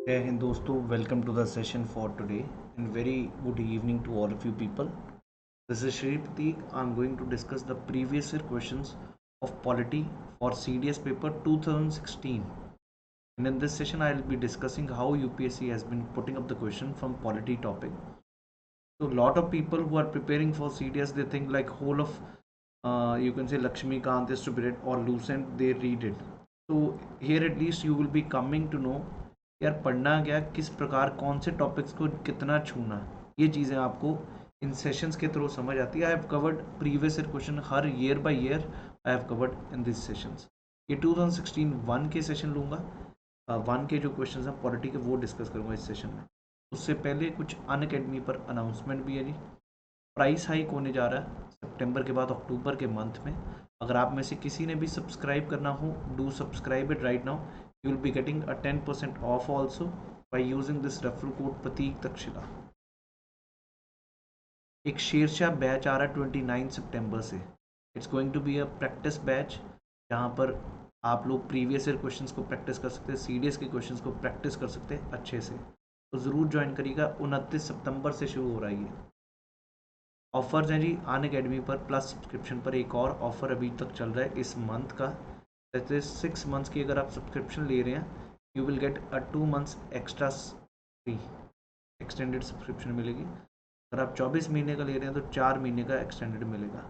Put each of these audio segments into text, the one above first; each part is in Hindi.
Hey Hind दोस्तों, welcome to the session for today and very good evening to all of you people. This is Shri Prateek. I'm going to discuss the previous year questions of polity for CDS paper 2016. And in this session, I'll be discussing how UPSC has been putting up the question from polity topic. So, a lot of people who are preparing for CDS, they think like whole of you can say Lakshmi Kant is to be read or Lucent, they read it. So here at least you will be coming to know यार पढ़ना क्या, किस प्रकार कौन से टॉपिक्स को कितना छूना, ये चीज़ें आपको इन सेशंस के थ्रू समझ आती है. I have covered previous year question her year by year. I have covered in this sessions. ये 2016 वन के सेशन लूँगा. वन के जो क्वेश्चन हैं पॉलिटी के वो डिस्कस करूँगा इस सेशन में. उससे पहले कुछ अन अकेडमी पर अनाउंसमेंट भी है जी. प्राइस हाइक होने जा रहा है सितंबर के बाद अक्टूबर के मंथ में. अगर आप में से किसी ने भी सब्सक्राइब करना हो, do subscribe it right now. You will be getting a 10% off also by using this referral code Prateek Takshashila. एक शेरशाह बैच आ रहा है 29 सितंबर से. It's going to be a practice batch जहाँ पर आप लोग प्रीवियस ईयर क्वेश्चंस को प्रैक्टिस कर सकते हैं, सीडीएस के क्वेश्चंस को प्रैक्टिस कर सकते हैं अच्छे से. तो ज़रूर ज्वाइन करिएगा. 29 सितंबर से शुरू हो रहा है ये. ऑफर्स हैं जी अन अकेडमी पर प्लस सब्सक्रिप्शन पर. एक और ऑफर अभी तक चल रहा है इस मंथ का. जैसे 6 मंथ्स की अगर आप सब्सक्रिप्शन ले रहे हैं, you will get a 2 months extra free extended subscription मिलेगी. अगर आप 24 महीने का ले रहे हैं तो 4 महीने का एक्सटेंडेड मिलेगा.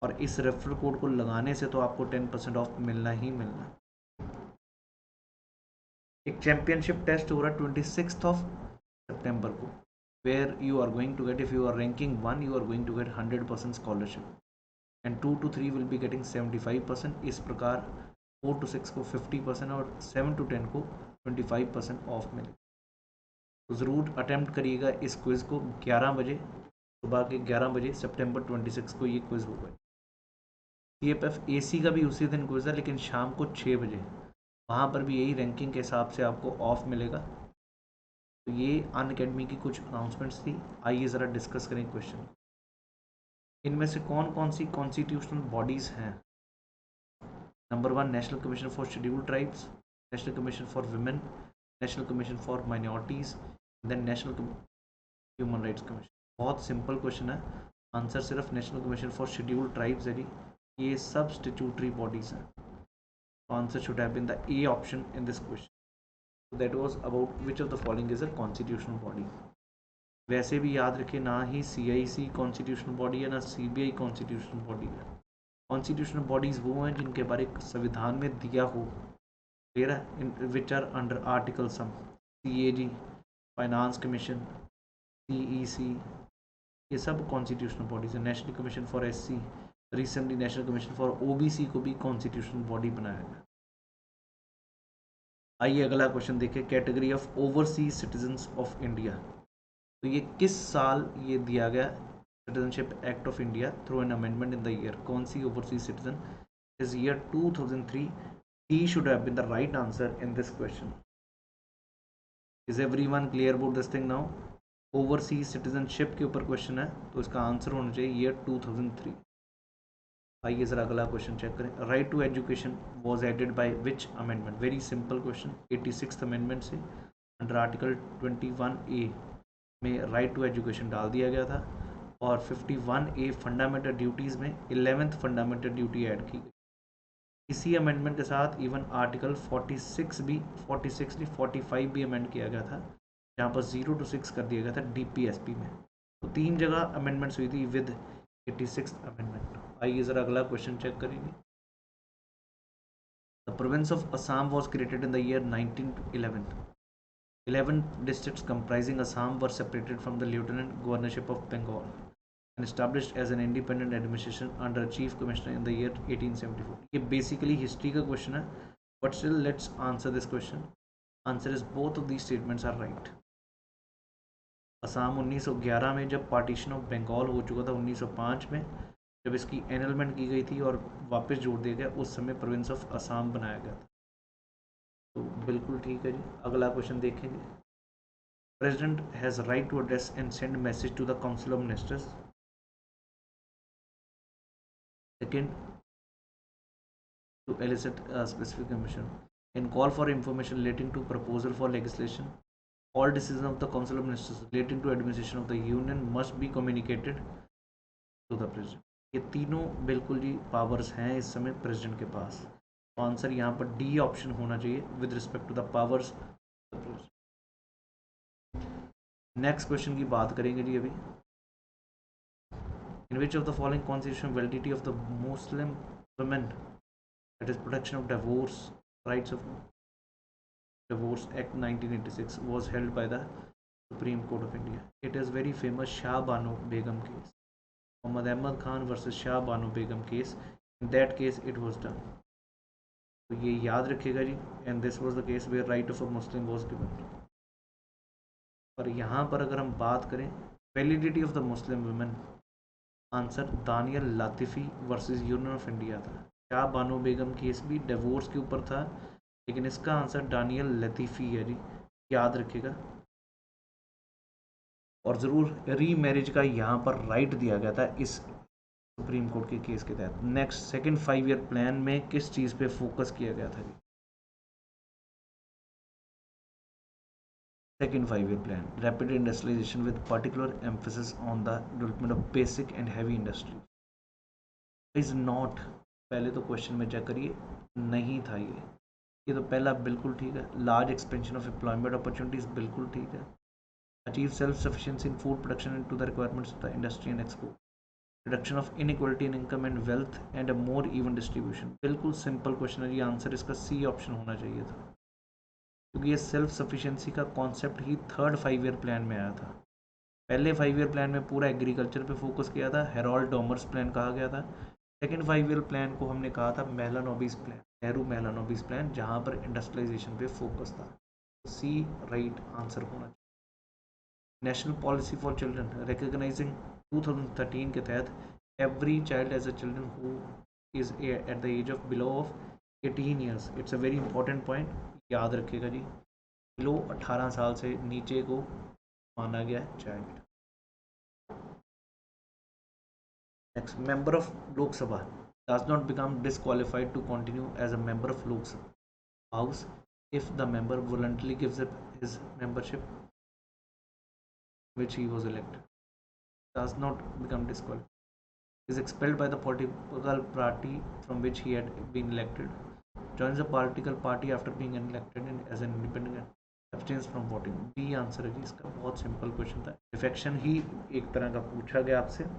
और इस रेफरल कोड को लगाने से तो आपको 10% ऑफ मिलना ही मिलना. एक चैम्पियनशिप टेस्ट हो रहा है 26 ऑफ सितंबर को, where you are going to get, if you are ranking 1, you are going to get 100% scholarship and 2 to 3 will be getting 75%. इस प्रकार 4 to 6 को 50% और 7 to 10 को 25% ऑफ मिले. तो ज़रूर अटैम्प्ट करिएगा इस क्विज़ को. 11 बजे, सुबह के 11 बजे सितंबर 26 को ये क्विज़ होगा. CFF AC का भी उसी दिन क्विज़ है, लेकिन शाम को 6 बजे. वहाँ पर भी यही रैंकिंग के हिसाब से आपको ऑफ मिलेगा. तो ये अन अकेडमी की कुछ अनाउंसमेंट्स थी. आइए ज़रा डिस्कस करें क्वेश्चन. इनमें से कौन कौन सी कॉन्स्टिट्यूशनल बॉडीज़ हैं? Number 1 national commission for scheduled tribes, national commission for women, national commission for minorities, then national human rights commission. बहुत सिंपल क्वेश्चन है. आंसर सिर्फ national commission for scheduled tribes है जी. ये सब स्टेट्यूटरी बॉडीज़ हैं. तो answer should have been the A option in this question. That was about which of the following is a constitutional body. वैसे भी याद रखिए, ना ही CIC कॉन्स्टिट्यूशनल बॉडी है, ना CBI कॉन्स्टिट्यूशनल बॉडी है. कॉन्स्टिट्यूशनल बॉडीज़ वो हैं जिनके बारे संविधान में दिया हो. क्लियर है? In which are under article some. CAG, finance commission, CEC, ये सब कॉन्स्टिट्यूशनल बॉडीज़ हैं. National commission for SC, recently national commission for OBC को भी कॉन्स्टिट्यूशनल बॉडी बनाया गया. आइए अगला क्वेश्चन देखिए. Category of overseas citizens of India. तो ये किस साल ये दिया गया? Citizenship act of India through an amendment in the year. कौन सी overseas citizen? Is year 2003. He should have been the right answer in this question. Is everyone clear about this thing now? Overseas citizenship के ऊपर क्वेश्चन है, तो इसका आंसर होना चाहिए ईयर 2003. आइए ज़रा अगला क्वेश्चन चेक करें. Right to education was added by which amendment? Very simple question. 86th amendment से अंडर आर्टिकल 21A में राइट टू एजुकेशन डाल दिया गया था. और 51A फंडामेंटल ड्यूटीज़ में 11th फंडामेंटल ड्यूटी ऐड की गई. इसी अमेंडमेंट के साथ इवन आर्टिकल 46 भी, 46 नहीं 45 भी अमेंड किया गया था, जहाँ पर 0 to 6 कर दिया गया था DPSP में. तो 3 जगह अमेंडमेंट्स हुई थी विद 86th अमेंडमेंट. आइए ज़रा अगला क्वेश्चन चेक करेंगे. The province of Assam was created in the year 1911. 11 districts comprising Assam were separated from the Lieutenant Governorship of Bengal and established as an independent administration under a chief commissioner in the year 1874. ये basically history का question है, but still let's answer this question. Answer is both of these statements are right. Assam 1911 में जब पार्टीशन ऑफ बंगाल हो चुका था, 1905 में जब इसकी एनलमेंट की गई थी और वापस जोड़ दिया गया, उस समय प्रोविंस ऑफ असम बनाया गया था. तो बिल्कुल ठीक है जी. अगला क्वेश्चन देखेंगे. President has right to address and send message to the council of ministers. Second, to elicit specific commission. and call for information relating to proposal for legislation. All decisions of the Council of Ministers relating to administration of the Union must be communicated to the President. ये तीनों बिल्कुल जी पावर्स हैं इस समय प्रेसिडेंट के पास. तो आंसर यहाँ पर डी ऑप्शन होना चाहिए with respect to the powers. Next question की बात करेंगे जी अभी. In which of the following constitutional validity of the Muslim women, that is protection of divorce, rights of divorce act 1986, was held by the Supreme Court of India? It is very famous Shah Banu Begum case, Muhammad Ahmad Khan versus Shah Banu Begum case. In that case it was done. तो ये याद रखिएगा जी. And this was the case where right of a Muslim was given. और यहाँ पर अगर हम बात करें validity of the Muslim women, answer Daniel Latifi versus union of India था. शाह बानो बेगम केस भी डिवोर्स के ऊपर था, लेकिन इसका आंसर दानियल लतीफ़ी है जी, याद रखिएगा. और ज़रूर री मैरिज का यहाँ पर राइट दिया गया था इस सुप्रीम कोर्ट के केस के तहत. नेक्स्ट, सेकंड 5 ईयर प्लान में किस चीज़ पे फोकस किया गया था जी? Second 5 year plan, rapid industrialization with particular emphasis on the development of basic and heavy industry. Is not, पहले तो क्वेश्चन में चेक करिए, नहीं था ये तो पहला बिल्कुल ठीक है. Large expansion of employment opportunities बिल्कुल ठीक है. Achieve self sufficiency in food production and to the requirements of the industry and export. Reduction of inequality in income and wealth and a more even distribution. बिल्कुल सिंपल क्वेश्चन है, ये आंसर इसका सी ऑप्शन होना चाहिए था, क्योंकि ये सेल्फ सफिशिएंसी का कॉन्सेप्ट ही थर्ड 5 ईयर प्लान में आया था. पहले 5 ईयर प्लान में पूरा एग्रीकल्चर पे फोकस किया था, हेरोल्ड डॉमर्स प्लान कहा गया था. सेकंड 5 ईयर प्लान को हमने कहा था मेलानोबिस प्लान, नेहरू मेलानोबिस प्लान, जहाँ पर इंडस्ट्रियलाइजेशन पे फोकस था. सी राइट आंसर होना चाहिए. National policy for children recognizing 2013 के तहत every child as a children who is at the age of below of 18 years. It's a very important point, याद रखिएगा जी. बिलो 18 साल से नीचे को माना गया है child. Next, member of Lok Sabha does not become disqualified to continue as a member of Lok Sabha House if the member voluntarily gives up his membership which he was elected. Does not become disqualified. Is expelled by the political party from which he had been elected. Joins a political party after being elected as an independent. Abstains from voting. B answer है जी इसका. बहुत सिंपल क्वेश्चन था. डिफेक्शन ही एक तरह का पूछा गया आपसे.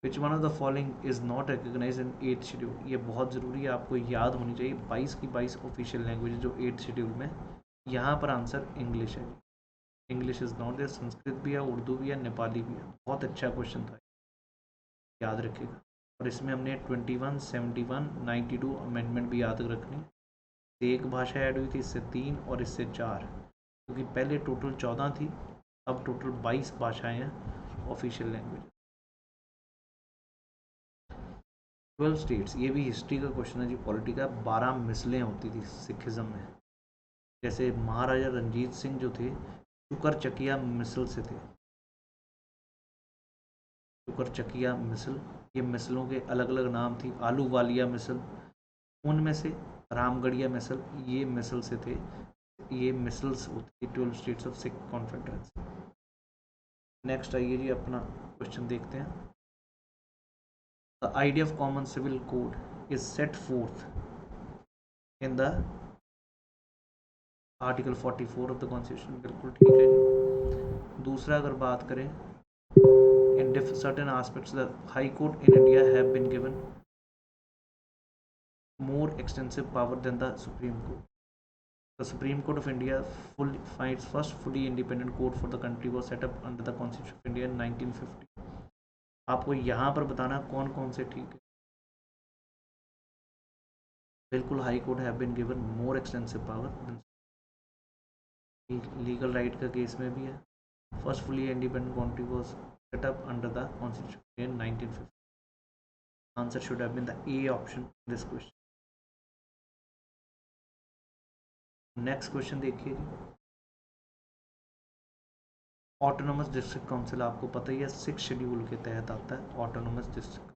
Which one of the following is not recognized in 8th schedule? ये बहुत ज़रूरी है, आपको याद होनी चाहिए. 22 की 22 ऑफिशियल लैंग्वेज जो 8th शेड्यूल में. यहाँ पर आंसर इंग्लिश है. English is not there. Sanskrit भी है, उर्दू भी है, नेपाली भी है. बहुत अच्छा क्वेश्चन था, याद रखिएगा. और इसमें हमने 21, 71, 92 अमेंडमेंट भी याद रखनी. एक भाषा ऐड हुई थी, इससे 3 और इससे 4, क्योंकि पहले टोटल 14 थी, अब टोटल 22 भाषाएं हैं ऑफिशियल लैंग्वेज. 12 स्टेट्स, ये भी हिस्ट्री का क्वेश्चन है जी, पॉलिटी का. 12 मिसलें होती थी सिखिज्म में. जैसे महाराजा रंजीत सिंह जो थे, शुकर चकिया मिसल से थे. शुकर चकिया मिसल, ये मिसलों के अलग अलग नाम थी. आलू वालिया मिसल, उनमें से रामगढ़िया मिसल, ये मिसल से थे. ये मिसल्स होती थी 12 states of Sikh confederacy. Next आइए जी, अपना क्वेश्चन देखते हैं. The idea of common civil code is set forth in the article 44 of the constitution. बिल्कुल ठीक है. दूसरा अगर बात करें, in certain aspects the high court in India have been given more extensive power than the Supreme Court. The Supreme Court of India finds first fully independent court for the country was set up under the Constitution of India in 1950. आपको यहाँ पर बताना कौन कौन से ठीक है. बिल्कुल high court have been given more extensive power. Legal right का केस में भी है. First fully independent country was set up under the constitution in 1950. Answer should have been the A option in this question. Next question देखिए जी. ऑटोनोमस डिस्ट्रिक्ट काउंसिल आपको पता ही है 6 शेड्यूल के तहत आता है. ऑटोनोमस डिस्ट्रिक्ट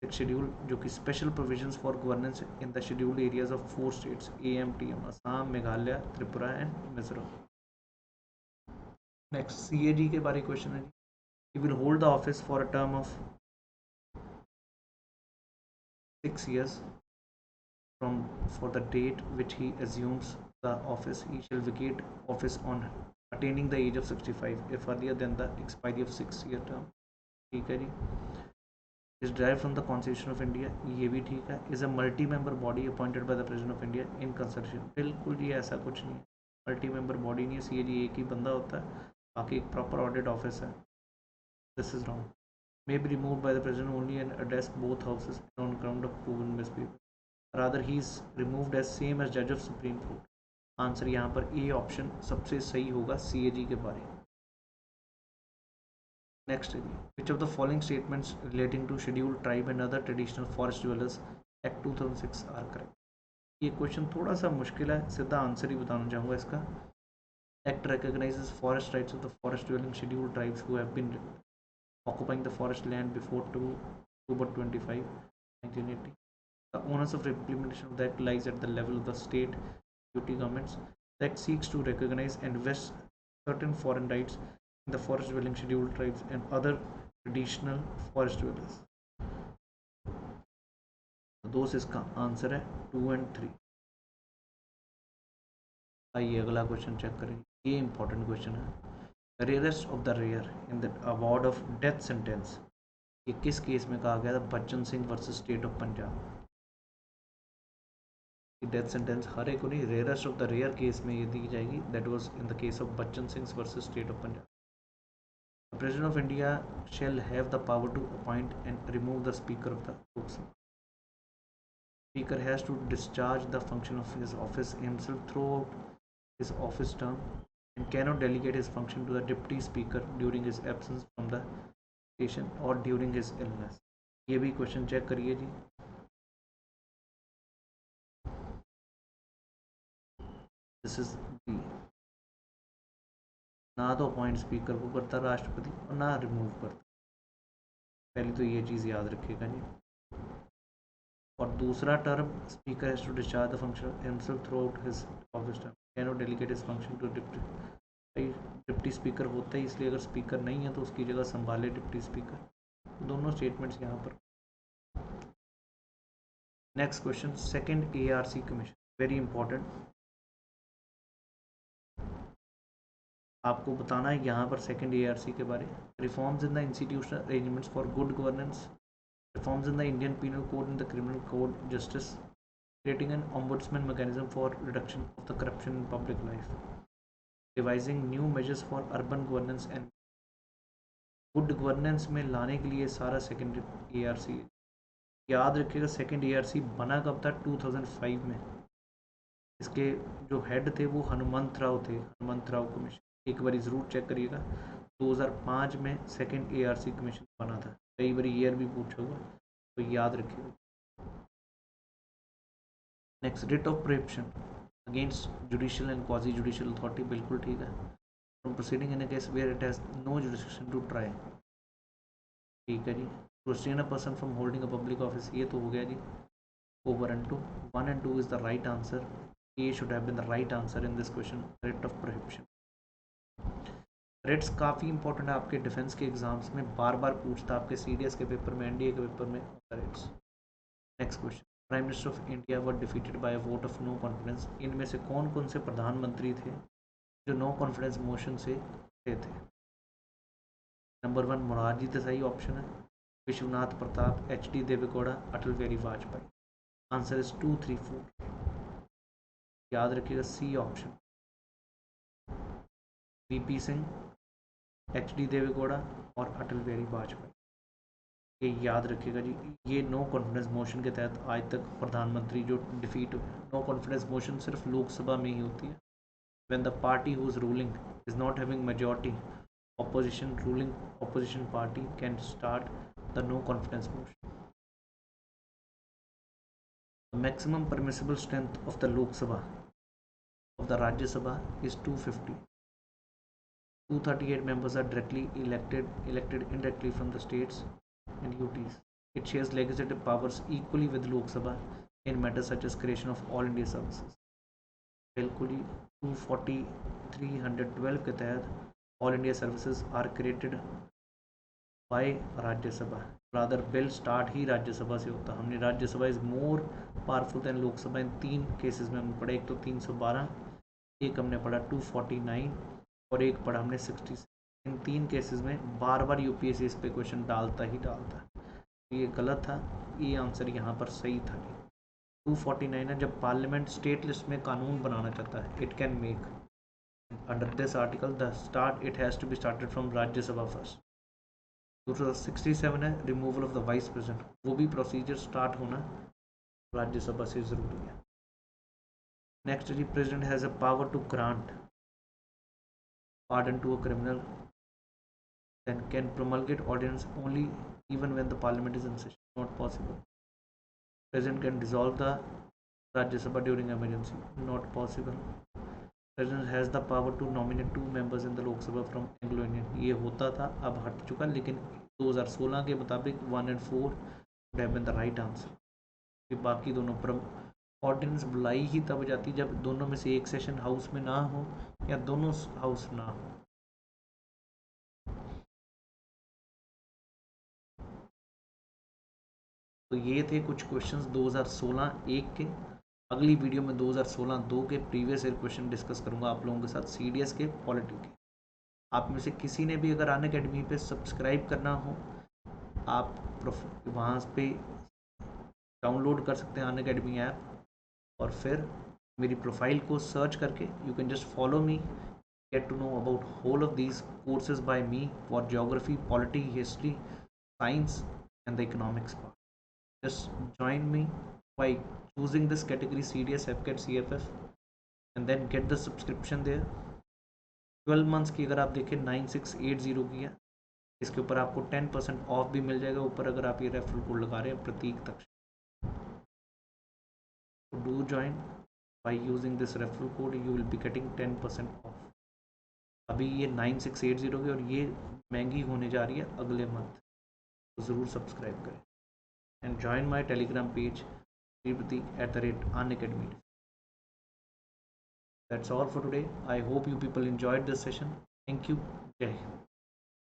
एक शेड्यूल जो कि special provisions for governance in the scheduled areas of 4 states AMTM, Assam, Meghalaya, Tripura and Mizoram. Next CAG के बारे क्वेश्चन है जी। He will hold the office for a term of 6 years from for the date which he assumes the office. He shall vacate office on attaining the age of 65 if earlier than the expiry of 6-year term। ठीक है जी। is derived from the Constitution of India, ये भी ठीक है। is a multi member body appointed by the President of India in consultation, बिल्कुल जी ऐसा कुछ नहीं है, मल्टी मेंबर बॉडी नहीं है। CAG एक ही बंदा होता है, बाकी एक प्रॉपर ऑडिट ऑफिस है। This is wrong. may be removed by the president only and address both houses on ground of proven misbehavior, rather he is removed as same as judge of supreme court। Answer यहाँ पर ए ऑप्शन सबसे सही होगा CAG के बारे में। नेक्स्ट है जी, which of the following statements relating to scheduled tribe and other traditional forest dwellers act 2006 are correct. ये क्वेश्चन थोड़ा सा मुश्किल है, सीधा आंसर ही बताना चाहूँगा इसका। Act recognizes forest rights of the forest dwelling scheduled tribes who have been occupying the forest land before 2 October 25, 1980. The onus of implementation of that lies at the level of the state duty governments that seeks to recognize and vest certain foreign rights in the forest dwelling scheduled tribes and other traditional forest dwellers। तो दोस्त इसका आंसर है 2 और 3। आइए अगला क्वेश्चन चेक करेंगे, ये इंपॉर्टेंट क्वेश्चन है। Rarest of the rare in the award of death sentence, ये किस केस में कहा गया था? Bachan Singh versus state of Punjab. Death sentence हर एक को नहीं, rarest of the rare case में ये दी जाएगी। That was in the case of Bachan Singh versus state of Punjab. The president of India shall have the power to appoint and remove the speaker of the Lok Sabha. Speaker has to discharge the function of his office himself throughout his office term and cannot delegate his function to the deputy speaker during his absence from the station or during his illness। ये भी क्वेश्चन चेक करिए जी। This is B. ना तो अपॉइंट स्पीकर को करता राष्ट्रपति और ना रिमूव करता। पहले तो ये चीज़ याद रखिएगा जी। और दूसरा term, speaker has to discharge the function himself throughout his office term, cannot delegate his function to deputy speaker होता है, इसलिए अगर स्पीकर नहीं है तो उसकी जगह संभाले डिप्टी स्पीकर। दोनों स्टेटमेंट्स यहाँ पर। Next question, second ARC commission, very important. आपको बताना है यहाँ पर सेकंड ARC के बारे में। Reforms in the institutional arrangements for good governance, reforms in the Indian penal code in the criminal code justice, creating an ombudsman mechanism for reduction of the corruption in public life, devising new measures for urban governance and good governance में लाने के लिए सारा सेकेंड ARC। याद रखिएगा सेकेंड ARC बना कब था? 2005 में। इसके जो हेड थे वो हनुमंत राव थे, हनुमंत राव कमीशन। एक बार ज़रूर चेक करिएगा, 2005 में सेकेंड ARC कमीशन बना था। कई बार ईयर भी पूछा हुआ तो याद रखिएगा। Next, writ of prohibition against judicial and quasi judicial authority, बिल्कुल ठीक है। From proceeding in a case where it has no jurisdiction to try, ठीक है जी। Restrain a person from holding a public office, ये तो हो गया जी। Over and 2, 1 and 2 is the right answer. A should have been the right answer in this question, writ of prohibition. Writs काफ़ी इंपॉर्टेंट है आपके डिफेंस के एग्जाम्स में, बार बार पूछता आपके CDS के पेपर में, NDA के पेपर में writs. Next question, prime minister of India were defeated by vote of no confidence, इनमें से कौन कौन से प्रधानमंत्री थे जो नो कॉन्फिडेंस मोशन से थे? नंबर 1 मोरारजी देसाई ऑप्शन है, Vishwanath Pratap, HD Deve Gowda, Atal Bihari Vajpayee. Answer is 2, 3, 4। याद रखिएगा C option, VP Singh, HD Deve Gowda और अटल बिहारी वाजपेयी। ये याद रखिएगा जी। ये नो कॉन्फिडेंस मोशन के तहत आज तक प्रधानमंत्री जो डिफीट हुए। नो कॉन्फिडेंस मोशन सिर्फ लोकसभा में ही होती है। When the party who is ruling is not having majority, opposition ruling opposition party can start the no confidence motion। The maximum permissible strength of the Lok Sabha of the Rajya Sabha is 250। 238 members are directly elected indirectly from the states and UTs। It shares legislative powers equally with Lok Sabha in matters such as creation of All India Services. बिल्कुल ही 240-312 के तहत all India services are created by Rajya Sabha. Rather bill start ही राज्यसभा से होता. हमने Rajya Sabha is more powerful than Lok Sabha in 3 cases में हमने पढ़ा. एक तो 312, एक हमने पढ़ा 249 और एक पढ़ा हमने 66. इन 3 केसेस में बार बार यूपीएससी इस पे क्वेश्चन डालता ही डालता है. ये गलत था, ये आंसर यहाँ पर सही था. 249 है जब पार्लियामेंट स्टेट लिस्ट में कानून बनाना चाहता है. It can make under this article the start it has to be started from Rajya Sabha first. दूसरा 67 है removal of the vice president. वो भी प्रोसीजर स्टार्ट होना राज्यसभा से ज़रूरी है. नेक्स्ट जी president has a power to grant pardon to a criminal then can promulgate ordinance only even when the parliament is in session. Not possible. President can dissolve the Rajya Sabha during emergency. Not possible. President has the power to nominate 2 members in the Lok Sabha from Anglo-Indian. ये होता था, अब हट चुका, लेकिन 2016 के मुताबिक 1 and 4 would have been the right answer. कि बाकी दोनों पर ऑर्डिनेंस बुलाई ही तब जाती जब दोनों में से एक सेशन हाउस में ना हो या दोनों हाउस ना हो. तो ये थे कुछ क्वेश्चंस 2016 एक के. अगली वीडियो में 2016 2 के प्रीवियस ईयर क्वेश्चन डिस्कस करूंगा आप लोगों के साथ. सीडीएस के, पॉलिटी के. आप में से किसी ने भी अगर अन अकेडमी पे सब्सक्राइब करना हो, आप वहाँ पे डाउनलोड कर सकते हैं अन अकेडमी ऐप, और फिर मेरी प्रोफाइल को सर्च करके you can just follow me, get to know about whole of these courses by me for geography, polity, history, science and the economics part. Just join me by choosing this category CDS, FCAT, CFF and then get the subscription there. 12 months की अगर आप देखें 9680 की है, इसके ऊपर आपको 10% ऑफ भी मिल जाएगा ऊपर अगर आप ये रेफरल कोड लगा रहे हैं प्रतीक तक. Do join by using this referral code, you will be getting 10% off. अभी ये 9680 की और ये महंगी होने जा रही है अगले मंथ, तो ज़रूर सब्सक्राइब करें and join my Telegram page @unacademy. That's all for today. I hope you people enjoyed this session. Thank you. Jai Hind.